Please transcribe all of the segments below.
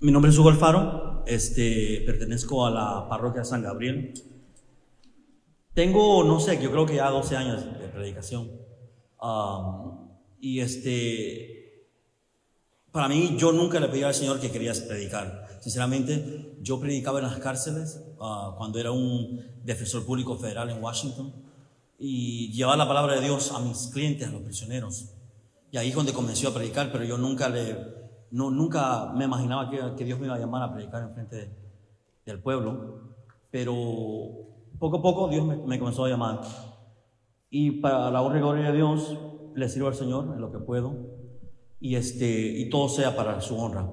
Mi nombre es Hugo Alfaro, pertenezco a la parroquia San Gabriel. Tengo, no sé, yo creo que ya 12 años de predicación. Y para mí, yo nunca le pedí al Señor que quería predicar. Sinceramente, yo predicaba en las cárceles cuando era un defensor público federal en Washington, y llevaba la palabra de Dios a mis clientes, a los prisioneros. Y ahí es donde comenzó a predicar, pero yo nunca me imaginaba que Dios me iba a llamar a predicar en frente del pueblo. Pero poco a poco Dios me comenzó a llamar. Y para la honra y gloria de Dios, le sirvo al Señor en lo que puedo. Y todo sea para su honra.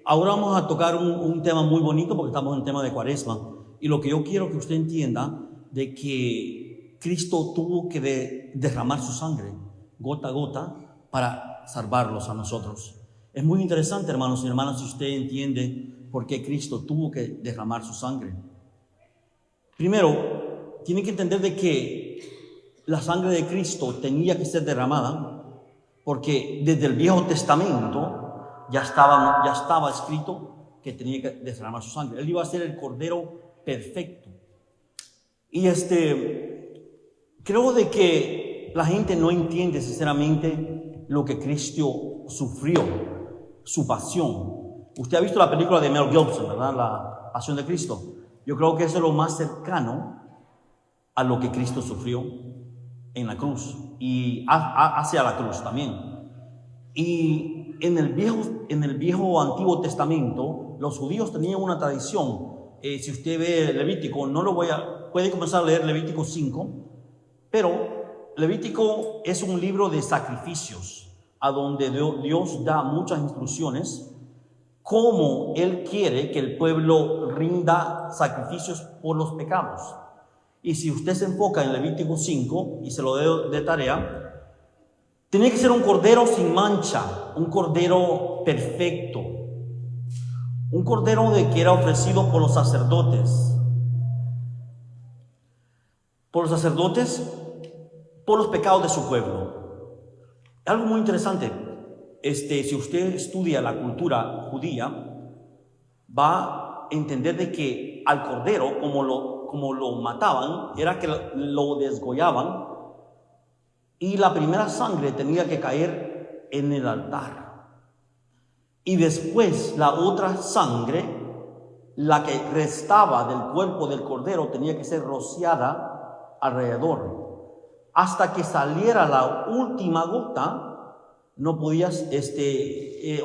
Ahora vamos a tocar un tema muy bonito porque estamos en el tema de Cuaresma. Y lo que yo quiero que usted entienda de que Cristo tuvo que derramar su sangre gota a gota para salvarlos a nosotros. Es muy interesante, hermanos y hermanas, si usted entiende por qué Cristo tuvo que derramar su sangre. Primero, tiene que entender de que la sangre de Cristo tenía que ser derramada porque desde el Viejo Testamento ya estaba escrito que tenía que derramar su sangre. Él iba a ser el Cordero perfecto. Y creo de que la gente no entiende sinceramente lo que Cristo sufrió, su pasión. Usted ha visto la película de Mel Gibson, ¿verdad? La Pasión de Cristo. Yo creo que eso es lo más cercano a lo que Cristo sufrió en la cruz y hacia la cruz también. Y en el viejo Antiguo Testamento, los judíos tenían una tradición. Si usted ve Levítico, puede comenzar a leer Levítico 5, pero Levítico es un libro de sacrificios, a donde Dios da muchas instrucciones cómo Él quiere que el pueblo rinda sacrificios por los pecados. Y si usted se enfoca en Levítico 5, y se lo doy de tarea, tenía que ser un cordero sin mancha, un cordero perfecto, un cordero que era ofrecido por los sacerdotes. Por los sacerdotes, por los pecados de su pueblo. Algo muy interesante, si usted estudia la cultura judía, va a entender de que al cordero, como lo mataban, era que lo desgollaban, y la primera sangre tenía que caer en el altar. Y después la otra sangre, la que restaba del cuerpo del cordero, tenía que ser rociada alrededor. Hasta que saliera la última gota, no podías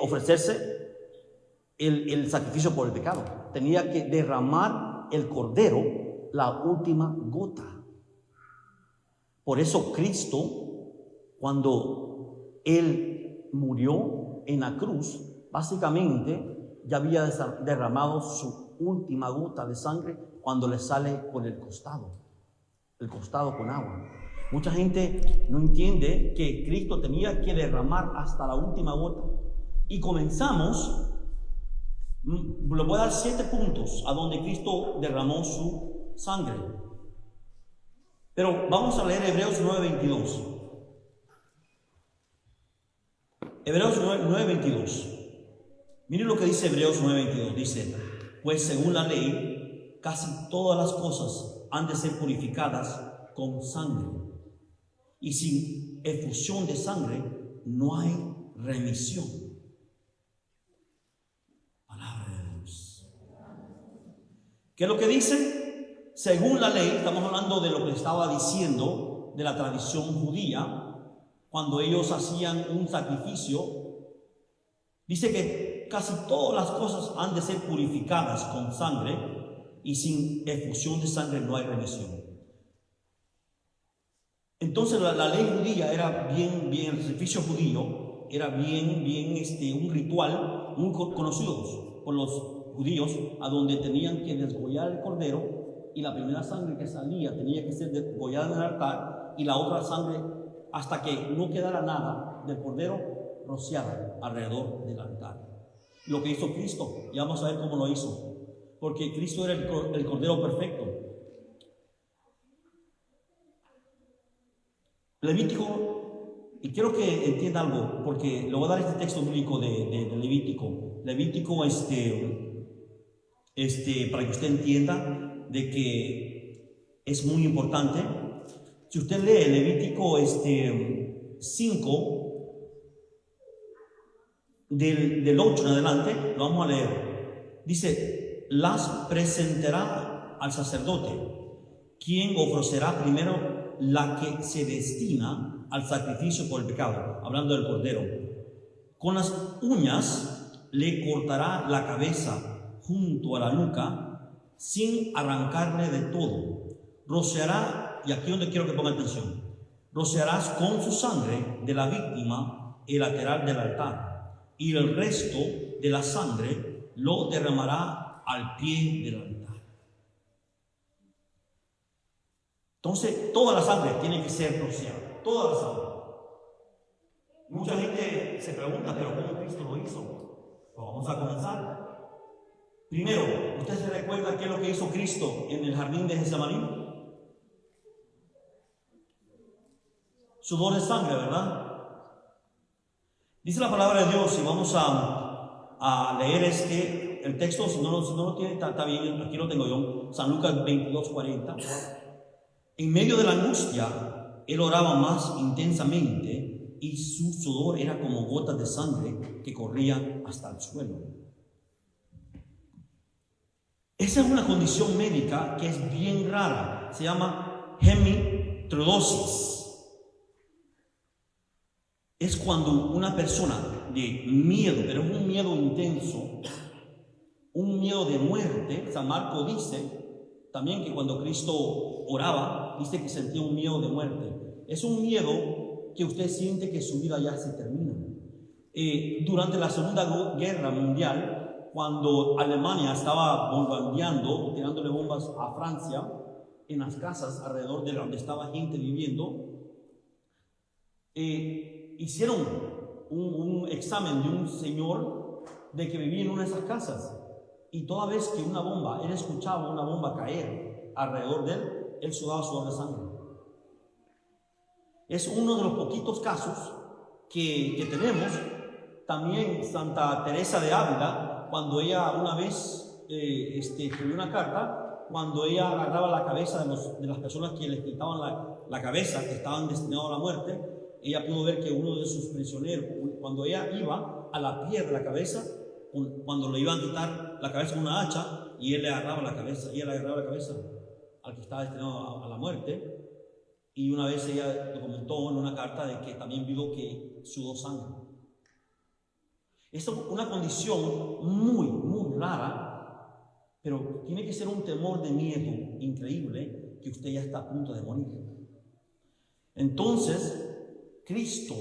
ofrecerse el sacrificio por el pecado. Tenía que derramar el cordero la última gota. Por eso Cristo, cuando Él murió en la cruz, básicamente ya había derramado su última gota de sangre cuando le sale por el costado con agua. Mucha gente no entiende que Cristo tenía que derramar hasta la última gota. Y comenzamos, le voy a dar 7 puntos a donde Cristo derramó su sangre. Pero vamos a leer Hebreos 9:22. Hebreos 9:22. Miren lo que dice Hebreos 9:22. Dice: pues según la ley, casi todas las cosas han de ser purificadas con sangre, y sin efusión de sangre no hay remisión. Palabra de Dios. ¿Qué es lo que dice? Según la ley, estamos hablando de lo que estaba diciendo de la tradición judía, cuando ellos hacían un sacrificio. Dice que casi todas las cosas han de ser purificadas con sangre, y sin efusión de sangre no hay remisión. Entonces la ley judía era bien, el sacrificio judío era bien, un ritual muy conocido por los judíos, a donde tenían que desgollar el cordero, y la primera sangre que salía tenía que ser desgollada en el altar, y la otra sangre, hasta que no quedara nada del cordero, rociada alrededor del altar. Lo que hizo Cristo, y vamos a ver cómo lo hizo, porque Cristo era el cordero perfecto. Levítico Y quiero que entienda algo, porque le voy a dar este texto bíblico de Levítico. Levítico, para que usted entienda de que es muy importante. Si usted lee Levítico 5, del 8 en adelante, lo vamos a leer. Dice, las presentará al sacerdote, quien ofrecerá primero la que se destina al sacrificio por el pecado, hablando del cordero. Con las uñas le cortará la cabeza junto a la nuca, sin arrancarle de todo. Rociará, y aquí donde quiero que ponga atención, rociarás con su sangre de la víctima el lateral del altar, y el resto de la sangre lo derramará al pie del altar. Entonces, toda la sangre tiene que ser rociada. Toda la sangre. Mucha gente se pregunta, pero ¿cómo Cristo lo hizo? Pues vamos a comenzar. Primero, ¿usted se recuerda qué es lo que hizo Cristo en el jardín de Getsemaní? Sudor de sangre, ¿verdad? Dice la palabra de Dios, y vamos a leer el texto, si no lo tiene, está bien, aquí lo tengo yo, San Lucas 22:40. En medio de la angustia, él oraba más intensamente y su sudor era como gotas de sangre que corrían hasta el suelo. Esa es una condición médica que es bien rara. Se llama hemitridosis. Es cuando una persona de miedo, pero es un miedo intenso, un miedo de muerte. San Marcos dice también que cuando Cristo oraba, dice que sentía un miedo de muerte. Es un miedo que usted siente que su vida ya se termina. Durante la Segunda Guerra Mundial, cuando Alemania estaba bombardeando, tirándole bombas a Francia, en las casas alrededor de donde estaba gente viviendo, hicieron un examen de un señor de que vivía en una de esas casas. Y toda vez que él escuchaba una bomba caer alrededor de él sudaba sudor de sangre. Es uno de los poquitos casos que tenemos. También Santa Teresa de Ávila, cuando ella una vez escribió una carta, cuando ella agarraba la cabeza de las personas que les quitaban la cabeza, que estaban destinados a la muerte, ella pudo ver que uno de sus prisioneros, cuando ella iba a la piel de la cabeza, cuando le iban a quitar la cabeza con una hacha, y ella le agarraba la cabeza al que estaba destinado a la muerte. Y una vez ella lo comentó en una carta de que también vio que sudó sangre. Esto es una condición muy, muy rara, pero tiene que ser un temor de miedo increíble que usted ya está a punto de morir. Entonces, Cristo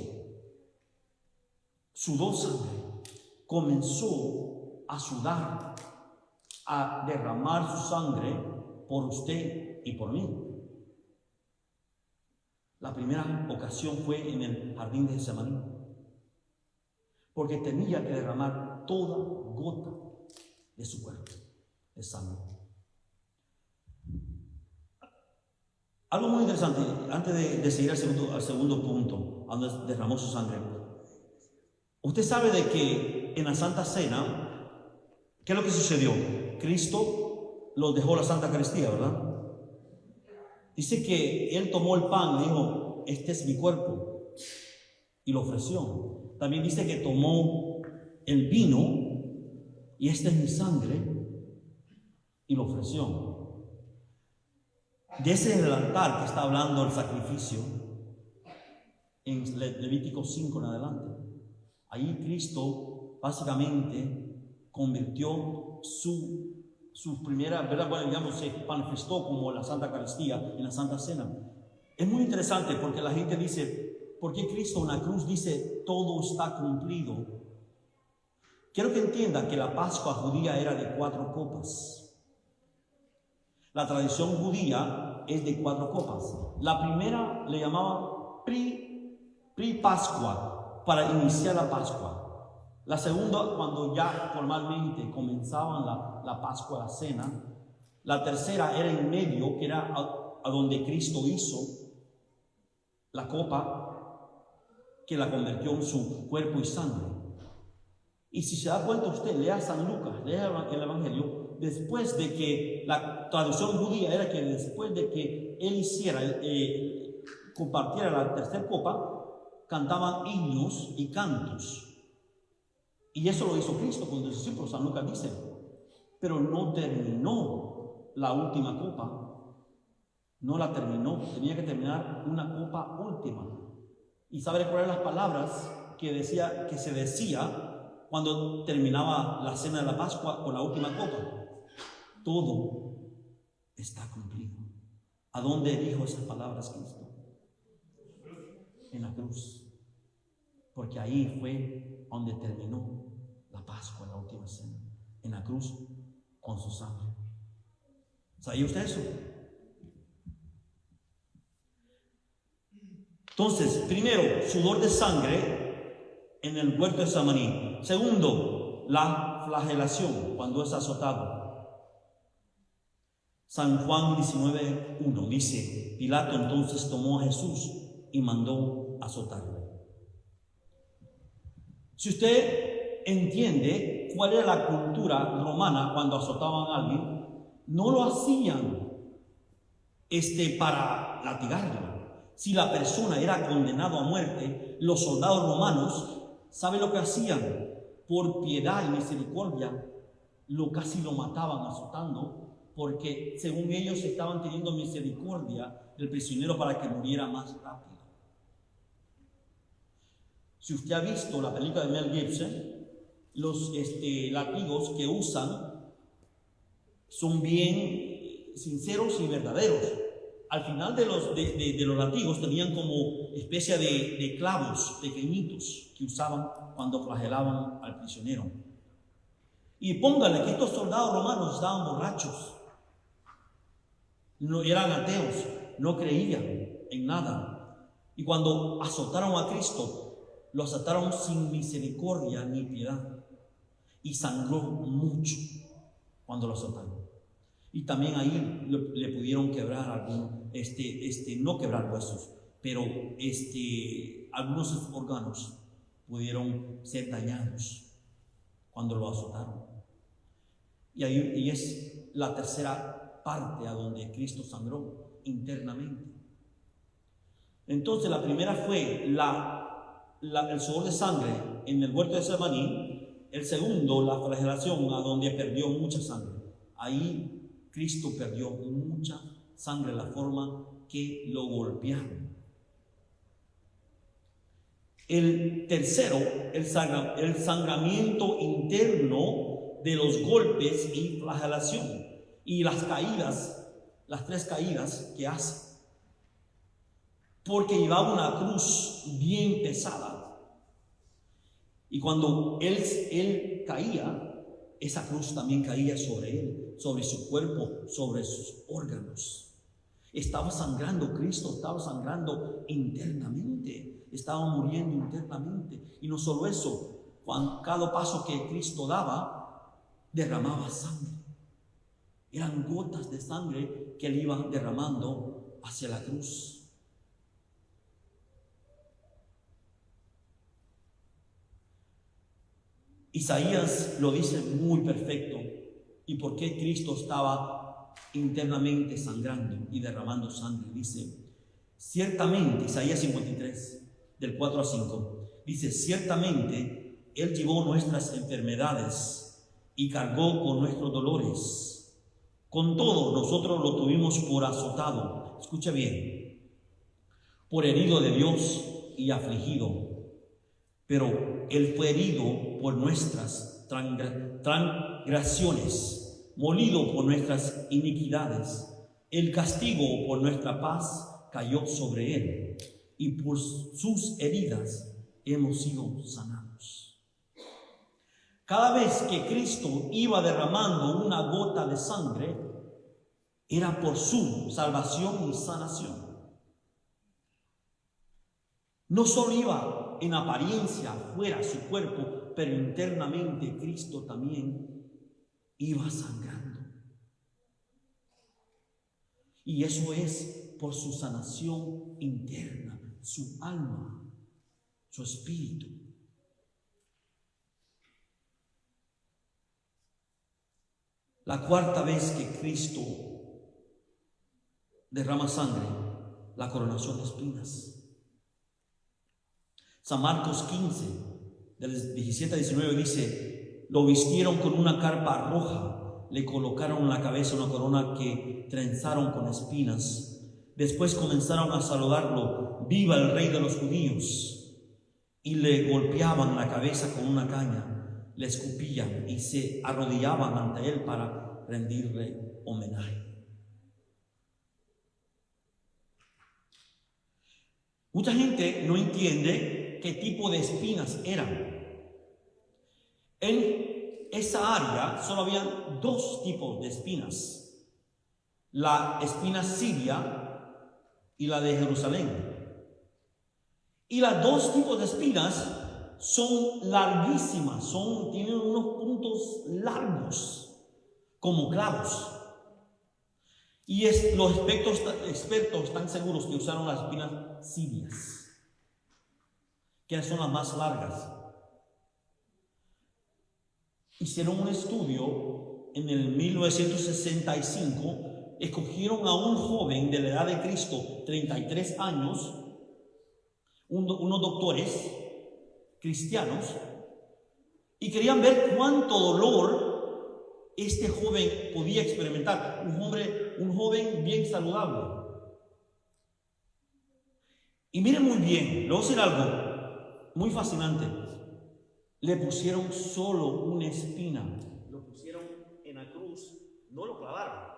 sudó sangre, comenzó a sudar, a derramar su sangre por usted y por mí. La primera ocasión fue en el jardín de Getsemaní, porque tenía que derramar toda gota de su cuerpo de sangre. Algo muy interesante, antes de seguir al segundo punto, donde derramó su sangre. Usted sabe de que en la Santa Cena, ¿qué es lo que sucedió? Cristo los dejó la Santa Eucaristía, ¿verdad? Dice que Él tomó el pan y dijo, este es mi cuerpo, y lo ofreció. También dice que tomó el vino, y esta es mi sangre, y lo ofreció. De ese es el altar que está hablando el sacrificio en Levítico 5 en adelante. Ahí Cristo básicamente convirtió su primera, ¿verdad? Bueno, digamos, se manifestó como la Santa Eucaristía en la Santa Cena. Es muy interesante porque la gente dice, ¿por qué Cristo en la cruz dice todo está cumplido? Quiero que entienda que la Pascua judía era de 4 copas. La tradición judía es de 4 copas. La primera le llamaba pre-Pascua, para iniciar la Pascua. La segunda, cuando ya formalmente comenzaban la Pascua, la cena. La tercera era en medio, que era a donde Cristo hizo la copa. que la convirtió en su cuerpo y sangre. Y si se da cuenta usted, lea San Lucas, lea el Evangelio, después de que la traducción judía era que después de que él hiciera, compartiera la tercera copa, cantaban himnos y cantos. Y eso lo hizo Cristo con los discípulos. San Lucas dice, pero no terminó la última copa. No la terminó. Tenía que terminar una copa última. ¿Y sabe cuáles eran las palabras que se decía cuando terminaba la cena de la Pascua con la última copa? Todo está cumplido. ¿A dónde dijo esas palabras Cristo? En la cruz. Porque ahí fue donde terminó la Pascua, la última cena. En la cruz, con su sangre. ¿Sabía usted eso? Entonces, primero, sudor de sangre en el huerto de Samaní. Segundo, la flagelación cuando es azotado. San Juan 19:1 dice, Pilato entonces tomó a Jesús y mandó azotarlo. Si usted entiende cuál era la cultura romana cuando azotaban a alguien, no lo hacían para latigarlo. Si la persona era condenado a muerte, los soldados romanos, ¿sabe lo que hacían? Por piedad y misericordia, casi lo mataban azotando, porque según ellos estaban teniendo misericordia del prisionero para que muriera más rápido. Si usted ha visto la película de Mel Gibson, los látigos que usan son bien sinceros y verdaderos. Al final de los látigos tenían como especie de clavos pequeñitos que usaban cuando flagelaban al prisionero. Y póngale que estos soldados romanos estaban borrachos, no eran ateos, no creían en nada. Y cuando azotaron a Cristo, lo azotaron sin misericordia ni piedad. Y sangró mucho cuando lo azotaron. Y también ahí le pudieron quebrar algunos, no quebrar huesos, pero algunos órganos pudieron ser dañados cuando lo azotaron. Y es la tercera parte a donde Cristo sangró internamente. Entonces la primera fue el sudor de sangre en el huerto de Samaní. El segundo, la flagelación, a donde perdió mucha sangre. Ahí Cristo perdió mucha sangre, la forma que lo golpearon. El tercero, el sangramiento interno de los golpes y flagelación. Y las caídas, las 3 caídas que hace. Porque llevaba una cruz bien pesada. Y cuando él caía, esa cruz también caía sobre él, sobre su cuerpo, sobre sus órganos. Estaba sangrando, Cristo estaba sangrando internamente, estaba muriendo internamente. Y no solo eso, cada paso que Cristo daba, derramaba sangre. Eran gotas de sangre que él iba derramando hacia la cruz. Isaías lo dice muy perfecto. ¿Y por qué Cristo estaba internamente sangrando y derramando sangre? Dice, ciertamente, Isaías 53, del 4 a 5, dice, ciertamente Él llevó nuestras enfermedades y cargó con nuestros dolores. Con todo, nosotros lo tuvimos por azotado. Escucha bien. Por herido de Dios y afligido. Pero Él fue herido por nuestras transgresiones, molido por nuestras iniquidades. El castigo por nuestra paz cayó sobre Él, y por sus heridas hemos sido sanados. Cada vez que Cristo iba derramando una gota de sangre, era por su salvación y sanación. No solo iba en apariencia fuera su cuerpo, pero internamente Cristo también iba sangrando. Y eso es por su sanación interna, su alma, su espíritu. La cuarta vez que Cristo derrama sangre, la coronación de espinas. San Marcos 15, del 17 al 19 dice: lo vistieron con una carpa roja, le colocaron en la cabeza una corona que trenzaron con espinas. Después comenzaron a saludarlo: viva el rey de los judíos. Y le golpeaban la cabeza con una caña, le escupían y se arrodillaban ante él para rendirle homenaje. Mucha gente no entiende qué tipo de espinas eran. En esa área solo había dos tipos de espinas: la espina siria y la de Jerusalén. Y los dos tipos de espinas son larguísimas, tienen unos puntos largos, como clavos. Y los expertos están seguros que usaron las espinas sirias, que son las más largas. Hicieron un estudio en el 1965, escogieron a un joven de la edad de Cristo, 33 años, unos doctores cristianos, y querían ver cuánto dolor este joven podía experimentar. Un joven bien saludable. Y miren muy bien, le voy a decir algo muy fascinante. Le pusieron solo una espina, lo pusieron en la cruz, no lo clavaron,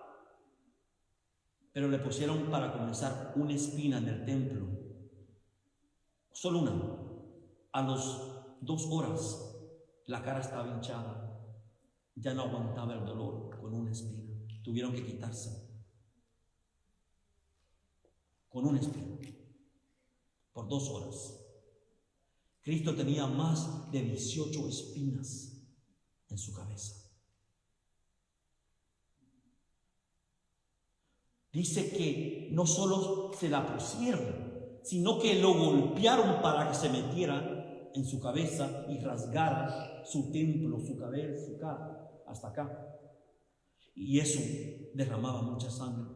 pero le pusieron para comenzar una espina en el templo. Solo una. A las 2 horas la cara estaba hinchada, ya no aguantaba el dolor con una espina. Tuvieron que quitarse con una espina por 2 horas. Cristo tenía más de 18 espinas en su cabeza. Dice que no solo se la pusieron, sino que lo golpearon para que se metiera en su cabeza y rasgara su templo, su cabeza, su cara, hasta acá. Y eso derramaba mucha sangre.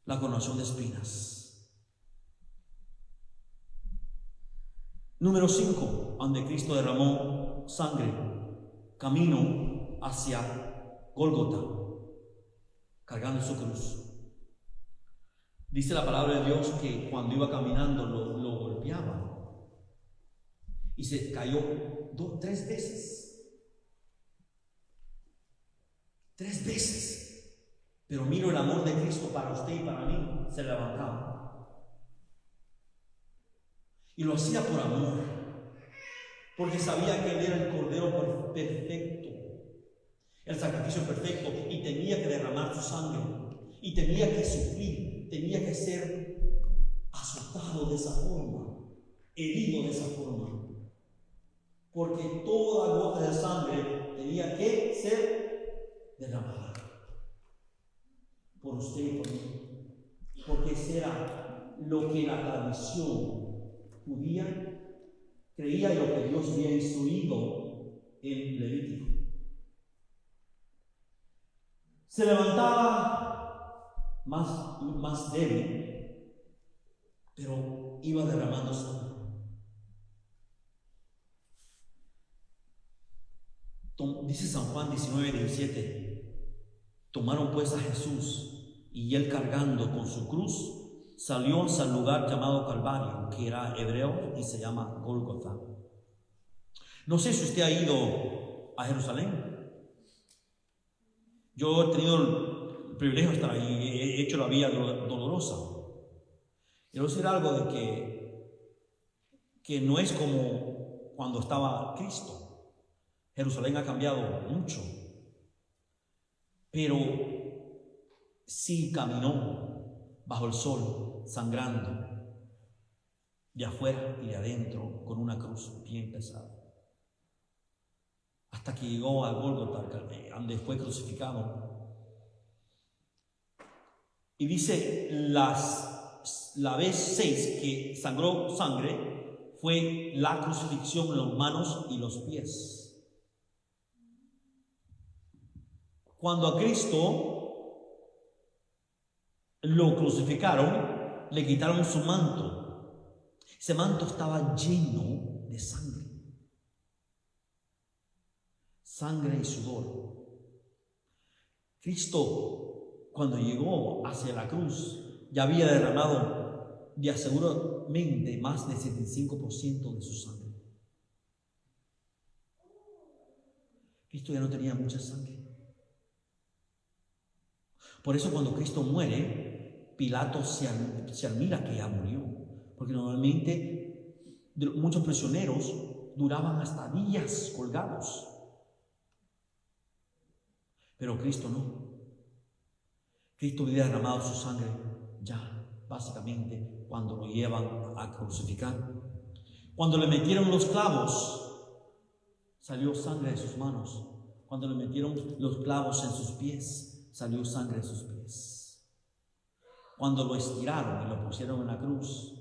La coronación de espinas. Número 5, donde Cristo derramó sangre, camino hacia Gólgota, cargando su cruz. Dice la palabra de Dios que cuando iba caminando lo golpeaban y se cayó 3 veces. 3 veces. Pero miro el amor de Cristo para usted y para mí. Se levantaba. Y lo hacía por amor. Porque sabía que Él era el Cordero perfecto. El sacrificio perfecto. Y tenía que derramar su sangre. Y tenía que sufrir. Tenía que ser azotado de esa forma. Herido de esa forma. Porque toda gota de sangre tenía que ser derramada por usted y por mí, porque ese era lo que la tradición judía creía y lo que Dios había instruido en Levítico. Se levantaba más débil, pero iba derramando sangre. Dice San Juan 19:17: tomaron pues a Jesús, y él cargando con su cruz salió hacia el lugar llamado Calvario, que era hebreo y se llama Gólgota. No sé si usted ha ido a Jerusalén. Yo he tenido el privilegio de estar ahí, he hecho la vía dolorosa. Quiero decir algo de que no es como cuando estaba Cristo. Jerusalén ha cambiado mucho, pero sí caminó bajo el sol, sangrando, de afuera y de adentro, con una cruz bien pesada. Hasta que llegó a Gólgota, donde fue crucificado. Y dice, la vez 6 que sangró sangre fue la crucifixión en las manos y los pies. Cuando a Cristo lo crucificaron, le quitaron su manto. Ese manto estaba lleno de sangre. Sangre y sudor. Cristo, cuando llegó hacia la cruz, ya había derramado de seguramente más del 75% de su sangre. Cristo ya no tenía mucha sangre. Por eso cuando Cristo muere, Pilato se admira que ya murió, porque normalmente muchos prisioneros duraban hasta días colgados. Pero Cristo no. Cristo había derramado su sangre ya, básicamente, cuando lo llevan a crucificar. Cuando le metieron los clavos, salió sangre de sus manos. Cuando le metieron los clavos en sus pies, salió sangre de sus pies. Cuando lo estiraron y lo pusieron en la cruz,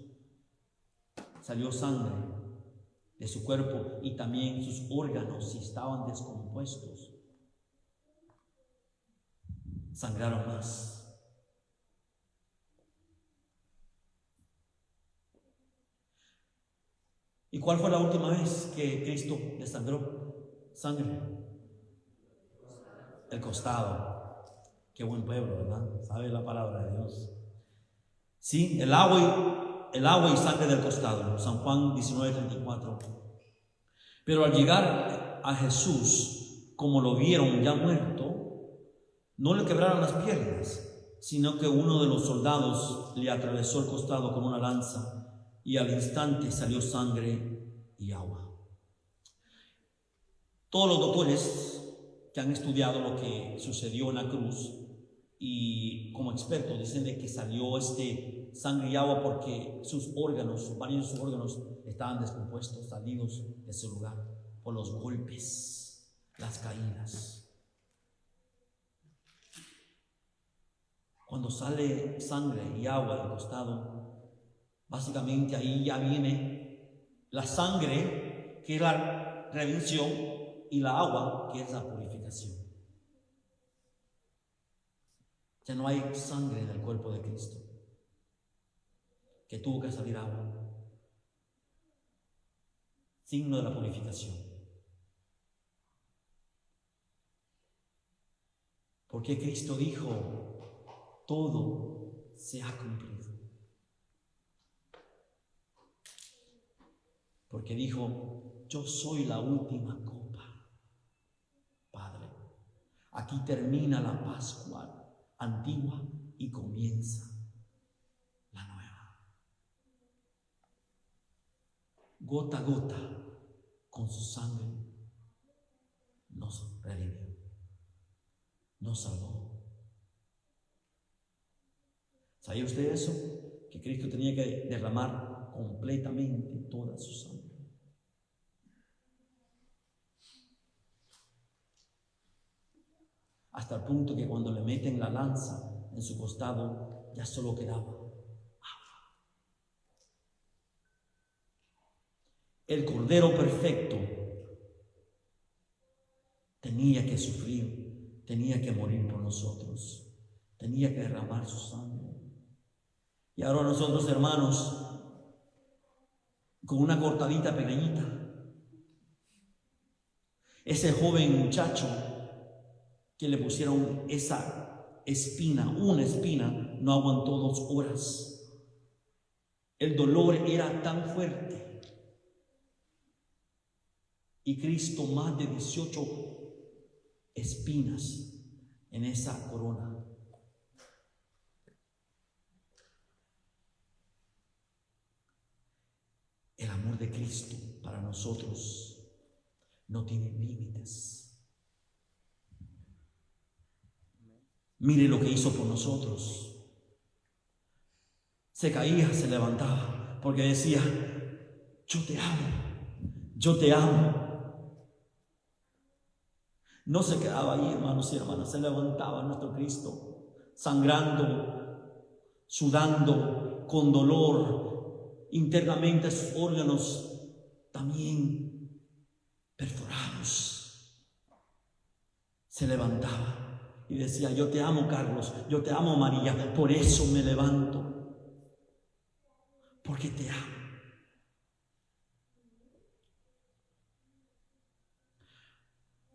salió sangre de su cuerpo y también sus órganos, si estaban descompuestos, sangraron más. ¿Y cuál fue la última vez que Cristo desangró sangre? El costado. Qué buen pueblo, ¿verdad? Sabe la palabra de Dios. Sí, el agua y sangre del costado. San Juan 19:34. Pero al llegar a Jesús, como lo vieron ya muerto, no le quebraron las piernas, sino que uno de los soldados le atravesó el costado con una lanza y al instante salió sangre y agua. Todos los doctores que han estudiado lo que sucedió en la cruz y como expertos dicen de que salió sangre y agua porque varios de sus órganos estaban descompuestos, salidos de ese lugar por los golpes, las caídas. Cuando sale sangre y agua del costado, básicamente ahí ya viene la sangre, que es la redención, y la agua, que es la purificación. Ya no hay sangre en el cuerpo de Cristo, que tuvo que salir agua. Signo de la purificación. Porque Cristo dijo, todo se ha cumplido. Porque dijo, yo soy la última copa, Padre. Aquí termina la Pascua antigua y comienza la nueva. Gota a gota, con su sangre, nos redimió, nos salvó. ¿Sabía usted eso? Que Cristo tenía que derramar completamente toda su sangre. Hasta el punto que cuando le meten la lanza en su costado, ya solo quedaba agua. El Cordero perfecto tenía que sufrir, tenía que morir por nosotros, tenía que derramar su sangre. Y ahora nosotros, hermanos, con una cortadita pequeñita, ese joven muchacho que le pusieron esa espina, una espina, no aguantó 2 horas. El dolor era tan fuerte. Y Cristo más de 18 espinas en esa corona. El amor de Cristo para nosotros no tiene límites. Mire lo que hizo por nosotros. Se caía, se levantaba, porque decía, yo te amo, yo te amo. No se quedaba ahí, hermanos y hermanas, se levantaba nuestro Cristo, sangrando, sudando, con dolor, internamente sus órganos también perforados. Se levantaba y decía: yo te amo, Carlos, yo te amo, María, por eso me levanto, porque te amo.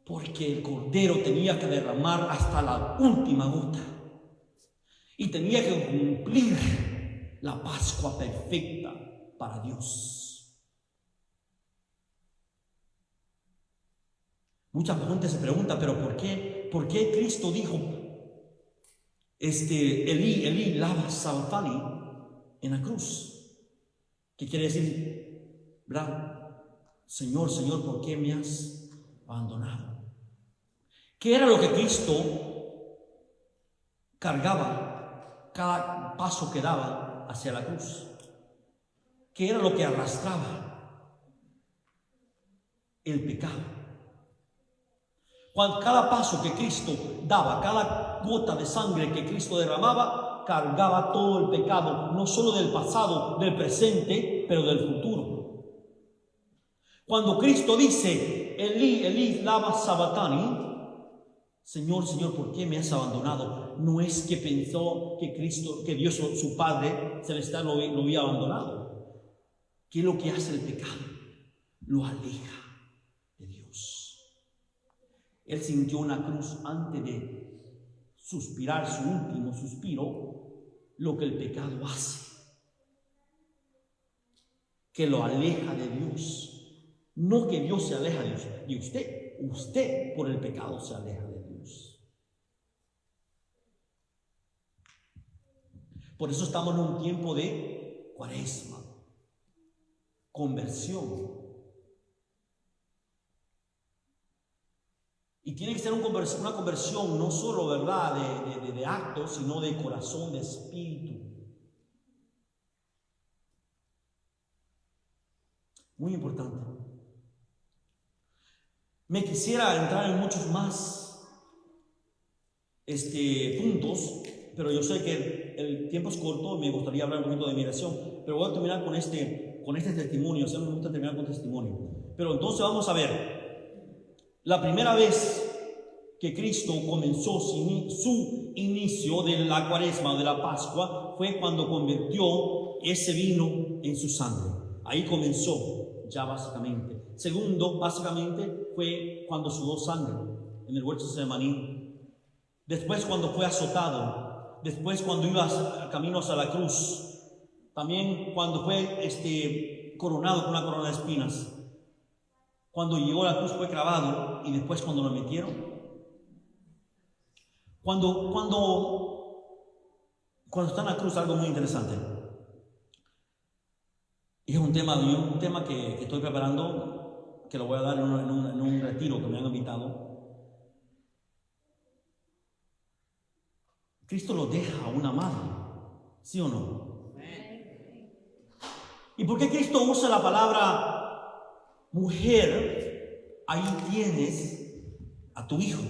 Porque el Cordero tenía que derramar hasta la última gota y tenía que cumplir la Pascua perfecta para Dios. Mucha gente se pregunta: pero ¿por qué Cristo dijo Elí, Elí, lama sabachthani en la cruz? ¿Qué quiere decir? ¿Verdad? Señor, Señor, ¿por qué me has abandonado? ¿Qué era lo que Cristo cargaba cada paso que daba hacia la cruz? ¿Qué era lo que arrastraba? El pecado. Cada paso que Cristo daba, cada gota de sangre que Cristo derramaba, cargaba todo el pecado, no solo del pasado, del presente, pero del futuro. Cuando Cristo dice: Elí, Elí, lama sabachthani, Señor, Señor, ¿por qué me has abandonado? No es que pensó que Cristo, que Dios, su Padre celestial, lo había abandonado. ¿Qué es lo que hace el pecado? Lo aleja de Dios. Él sintió una cruz antes de suspirar su último suspiro, lo que el pecado hace, que lo aleja de Dios. No que Dios se aleja de usted, usted por el pecado se aleja de Dios. Por eso estamos en un tiempo de Cuaresma, conversión. Y tiene que ser una conversión no solo, ¿verdad?, de actos, sino de corazón, de espíritu. Muy importante. Me quisiera entrar en muchos más puntos, pero yo sé que el tiempo es corto y me gustaría hablar un poquito de migración, pero voy a terminar con este testimonio. Siempre me gusta terminar con testimonio. Pero entonces vamos a ver, la primera vez que Cristo comenzó su inicio de la Cuaresma o de la Pascua fue cuando convirtió ese vino en su sangre. Ahí comenzó ya básicamente. Segundo, básicamente, fue cuando sudó sangre en el huerto de Getsemaní. Después, cuando fue azotado. Después, cuando iba caminos a la cruz. También cuando fue coronado con una corona de espinas. Cuando llegó a la cruz fue clavado. Y después cuando lo metieron. Cuando está en la cruz, algo muy interesante. Y es un tema que estoy preparando, que lo voy a dar en un retiro que me han invitado. Cristo lo deja a una madre, ¿sí o no? ¿Y por qué Cristo usa la palabra mujer? Ahí tienes a tu hijo.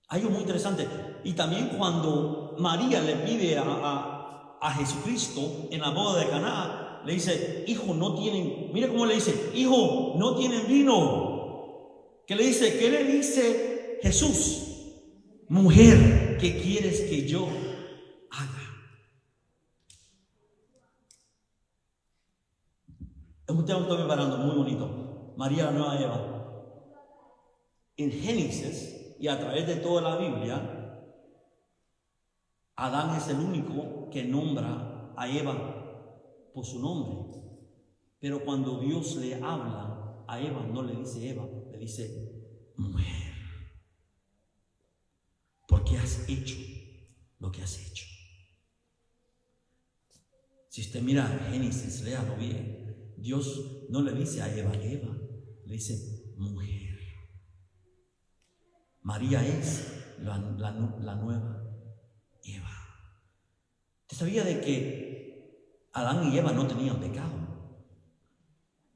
Algo muy interesante. Y también cuando María le pide a Jesucristo en la boda de Caná, le dice: hijo, no tienen, mire cómo le dice: hijo, no tienen vino. ¿Qué le dice Jesús? Mujer, ¿qué quieres que yo haga? Es un tema que estoy preparando muy bonito. María la nueva Eva. En Génesis y a través de toda la Biblia, Adán es el único que nombra a Eva por su nombre. Pero cuando Dios le habla a Eva, no le dice Eva, le dice mujer. Porque has hecho lo que has hecho. Si usted mira Génesis, léalo bien. Dios no le dice a Eva, le dice mujer. María es la nueva Eva. ¿Usted sabía de que Adán y Eva no tenían pecado?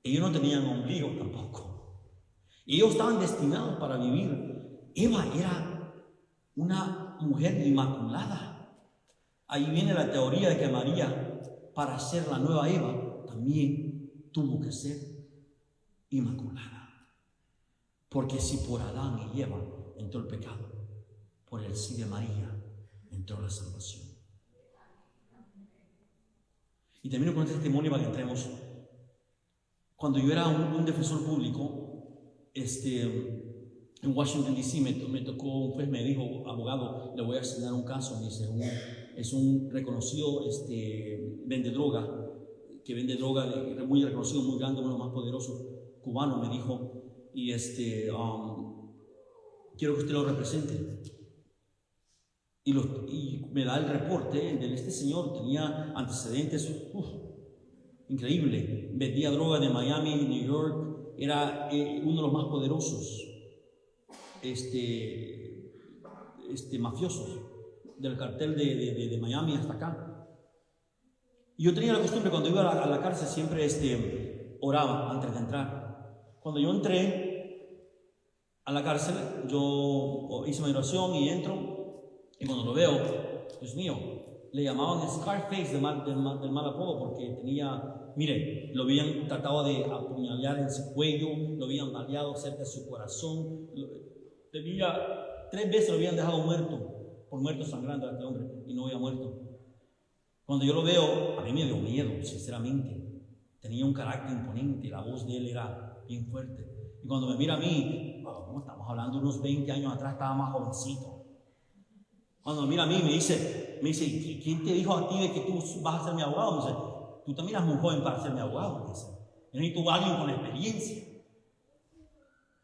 Ellos no tenían ombligo tampoco. Ellos estaban destinados para vivir. Eva era una mujer inmaculada. Ahí viene la teoría de que María, para ser la nueva Eva, también tuvo que ser inmaculada. Porque si por Adán y Eva entró el pecado, por el sí de María entró la salvación. Y termino con este testimonio para que entremos. Cuando yo era un defensor público, en Washington D.C. me tocó, un juez me dijo, abogado, le voy a asignar un caso. Me dice, es un reconocido vende droga, que vende droga, muy reconocido, muy grande, uno de los más poderosos cubanos, me dijo, y quiero que usted lo represente. Y me da el reporte de este señor, tenía antecedentes increíble, vendía droga de Miami, New York, era uno de los más poderosos mafiosos del cartel de Miami hasta acá. Y yo tenía la costumbre, cuando iba a la cárcel, siempre oraba antes de entrar. Cuando yo entré a la cárcel, yo hice mi oración y entro, y cuando lo veo, Dios mío, le llamaban Scarface del mal apodo, porque tenía, mire, lo habían tratado de apuñalar en su cuello, lo habían baleado cerca de su corazón, 3 veces lo habían dejado muerto, por muerto sangrando a este hombre, y no había muerto. Cuando yo lo veo, a mí me dio miedo, sinceramente. Tenía un carácter imponente, la voz de él era bien fuerte. Y cuando me mira a mí, estamos hablando de unos 20 años atrás, estaba más jovencito. Cuando me mira a mí, me dice, ¿quién te dijo a ti de que tú vas a ser mi abogado? Me dice, tú te miras muy joven para ser mi abogado. Me dice, yo necesito a alguien con experiencia.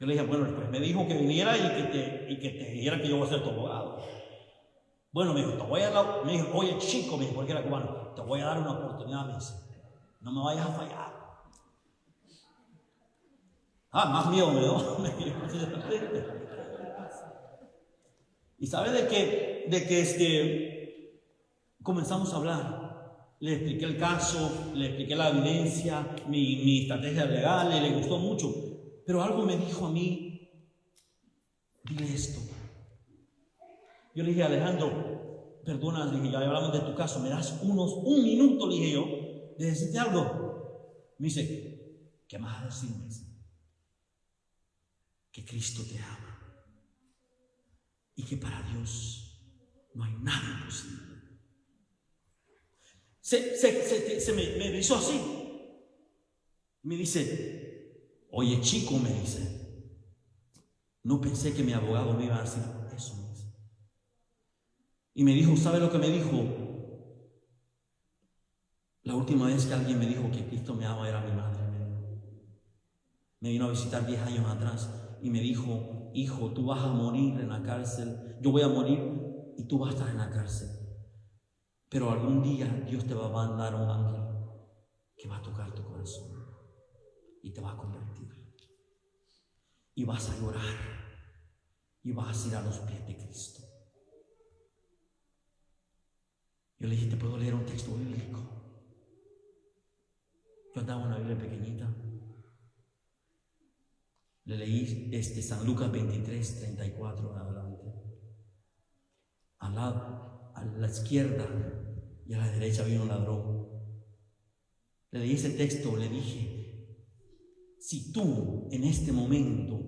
Yo le dije, bueno, pues me dijo que viniera y que te dijera que yo voy a ser tu abogado. Bueno, me dijo, me dijo, oye chico, me dijo, porque era cubano, te voy a dar una oportunidad, me dice, no me vayas a fallar. Más miedo me dio. Y sabe de que comenzamos a hablar. Le expliqué el caso, le expliqué la evidencia, mi estrategia legal, y le gustó mucho. Pero algo me dijo a mí, dile esto. Yo le dije, Alejandro, perdona, le dije, ya hablamos de tu caso, me das un minuto, le dije yo, de decirte algo. Me dice, ¿qué más a decirme? Que Cristo te ama y que para Dios no hay nada imposible. Me hizo así. Me dice, oye chico, me dice, no pensé que mi abogado me iba a decir eso. Me dice. Y me dijo, ¿sabe lo que me dijo? La última vez que alguien me dijo que Cristo me ama era mi madre. Me vino a visitar 10 años atrás y me dijo, hijo, tú vas a morir en la cárcel, yo voy a morir y tú vas a estar en la cárcel. Pero algún día Dios te va a mandar un ángel que va a tocar tu corazón y te va a convertir. Y vas a llorar y vas a ir a los pies de Cristo. Yo le dije, ¿te puedo leer un texto bíblico? Yo andaba en una Biblia pequeñita. Le leí San Lucas 23, 34 en adelante. A la izquierda y a la derecha había un ladrón. Le leí ese texto, le dije, si tú en este momento,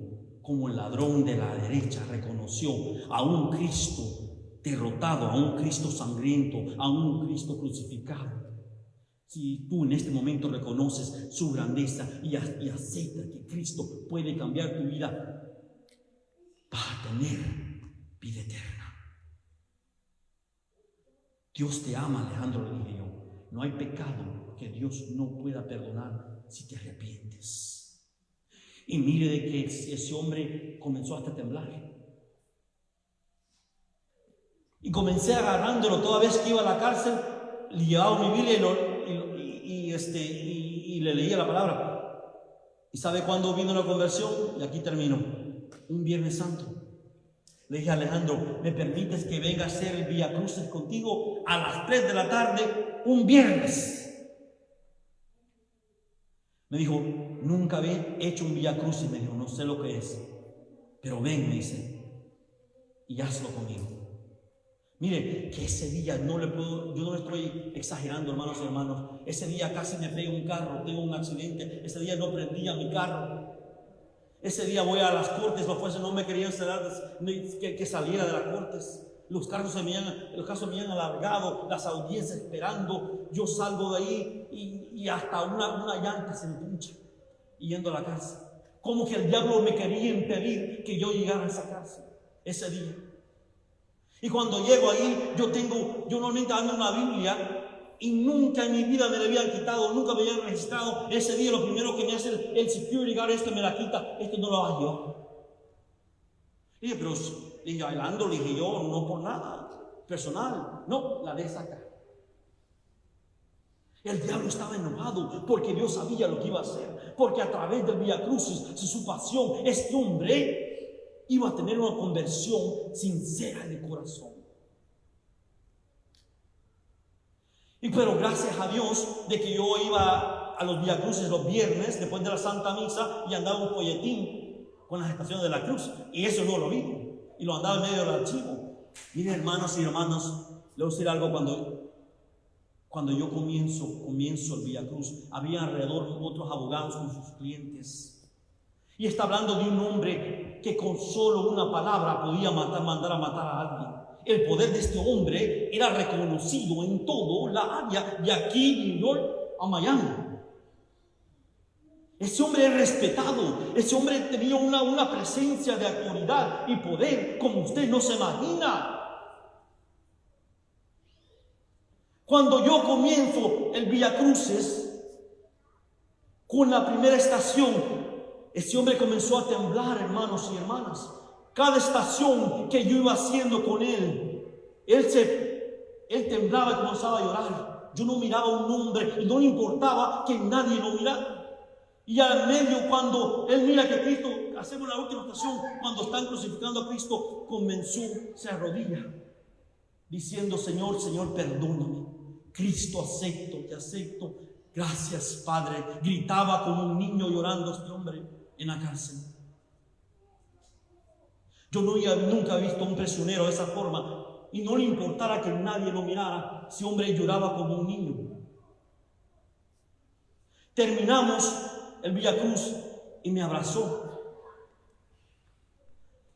como el ladrón de la derecha, reconoció a un Cristo derrotado, a un Cristo sangriento, a un Cristo crucificado, si tú en este momento reconoces su grandeza y aceptas que Cristo puede cambiar tu vida, vas a tener vida eterna. Dios te ama, Alejandro, le dije yo. No hay pecado que Dios no pueda perdonar si te arrepientes. Y mire de que ese hombre comenzó hasta a temblar. Y comencé agarrándolo toda vez que iba a la cárcel, le llevaba mi Biblia y le leía la palabra. ¿Y sabe cuándo vino la conversión? Y aquí termino. Un Viernes Santo. Le dije, Alejandro, ¿me permites que venga a hacer el Vía Crucis contigo a las 3 de la tarde un viernes? Me dijo, nunca había hecho un Vía Crucis. Me dijo, no sé lo que es, pero ven, me dice, y hazlo conmigo. Mire, que ese día yo no estoy exagerando, hermanos y hermanos. Ese día casi me pego un carro, tengo un accidente. Ese día no prendía mi carro. Ese día voy a las cortes, los jueces no me querían que saliera de las cortes. Los casos me habían alargado, las audiencias esperando. Yo salgo de ahí y hasta una llanta se me puncha yendo a la cárcel. Como que el diablo me quería impedir que yo llegara a esa cárcel ese día. Y cuando llego ahí, yo normalmente ando una Biblia y nunca en mi vida me la habían quitado, nunca me habían registrado. Ese día lo primero que me hace el security guard me la quita, no lo hago yo. Dije, pero bailando, le dije yo, no por nada personal, no, la de sacar. El diablo estaba enojado porque Dios sabía lo que iba a hacer, porque a través del Vía Crucis, su pasión, este hombre iba a tener una conversión sincera de corazón. Pero gracias a Dios de que yo iba a los Vía Crucis los viernes después de la Santa Misa y andaba un folletín con las estaciones de la cruz, y eso no lo vi y lo andaba en medio del archivo. Miren, hermanos y hermanas, le voy a decir algo. Cuando yo comienzo el Vía Cruz, había alrededor otros abogados con sus clientes. Y está hablando de un hombre que con solo una palabra podía mandar a matar a alguien. El poder de este hombre era reconocido en toda la área de aquí, New York a Miami. Ese hombre es respetado. Ese hombre tenía una presencia de autoridad y poder como usted no se imagina. Cuando yo comienzo el Vía Crucis, con la primera estación, ese hombre comenzó a temblar, hermanos y hermanas. Cada estación que yo iba haciendo con él temblaba y comenzaba a llorar. Yo no miraba a un hombre y no le importaba que nadie lo mirara. Y al medio, cuando él mira que Cristo, hacemos la última estación, cuando están crucificando a Cristo, se arrodilla, diciendo: Señor, Señor, perdóname. Cristo, te acepto. Gracias, Padre. Gritaba como un niño llorando este hombre en la cárcel. Yo nunca he visto a un prisionero de esa forma, y no le importara que nadie lo mirara. Ese hombre lloraba como un niño. Terminamos el Vía Cruz y me abrazó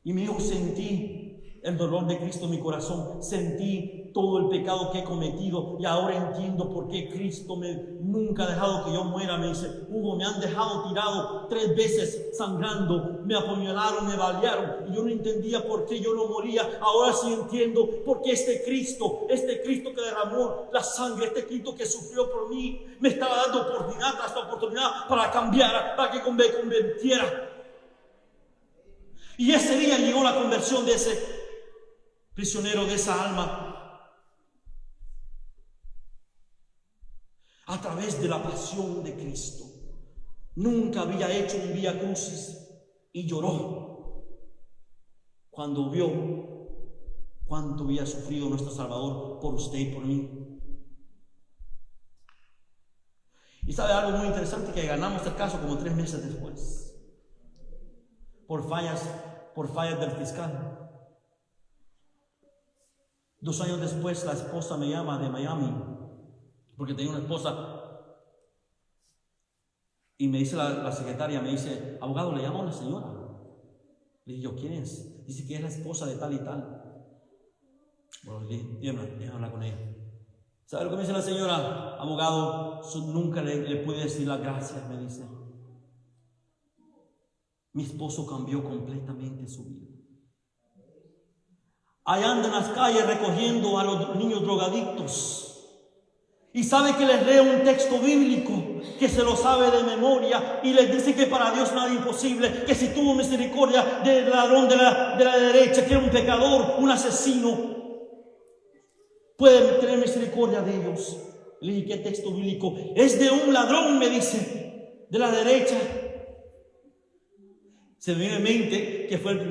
y me dijo: sentí el dolor de Cristo en mi corazón, sentí todo el pecado que he cometido y ahora entiendo por qué Cristo nunca ha dejado que yo muera. Me dice: Hugo, me han dejado tirado 3 veces sangrando, me apuñalaron, me balearon y yo no entendía por qué yo no moría. Ahora sí entiendo por qué este Cristo que derramó la sangre, este Cristo que sufrió por mí, me estaba dando oportunidad tras oportunidad para cambiar, para que me convirtiera. Y ese día llegó la conversión de ese prisionero, de esa alma, a través de la pasión de Cristo. Nunca había hecho un Vía Crucis y lloró cuando vio cuánto había sufrido nuestro Salvador por usted y por mí. Y sabe algo muy interesante, que ganamos el caso como 3 meses después por fallas del fiscal. 2 años después, la esposa me llama de Miami, porque tenía una esposa, y me dice la secretaria, me dice: abogado, le llama a una señora. Le dije yo: ¿quién es? Dice que es la esposa de tal y tal. Bueno, le dije: déjame hablar con ella. ¿Sabe lo que me dice la señora? Abogado, nunca le pude decir las gracias. Me dice: mi esposo cambió completamente su vida. Allá anda en las calles recogiendo a los niños drogadictos. Y sabe que les lee un texto bíblico que se lo sabe de memoria y les dice que para Dios nada es imposible, que si tuvo misericordia del ladrón de la derecha, que era un pecador, un asesino, puede tener misericordia de ellos. Le dije: ¿qué texto bíblico? Es de un ladrón, me dice, de la derecha. Se me viene en mente que fue el primer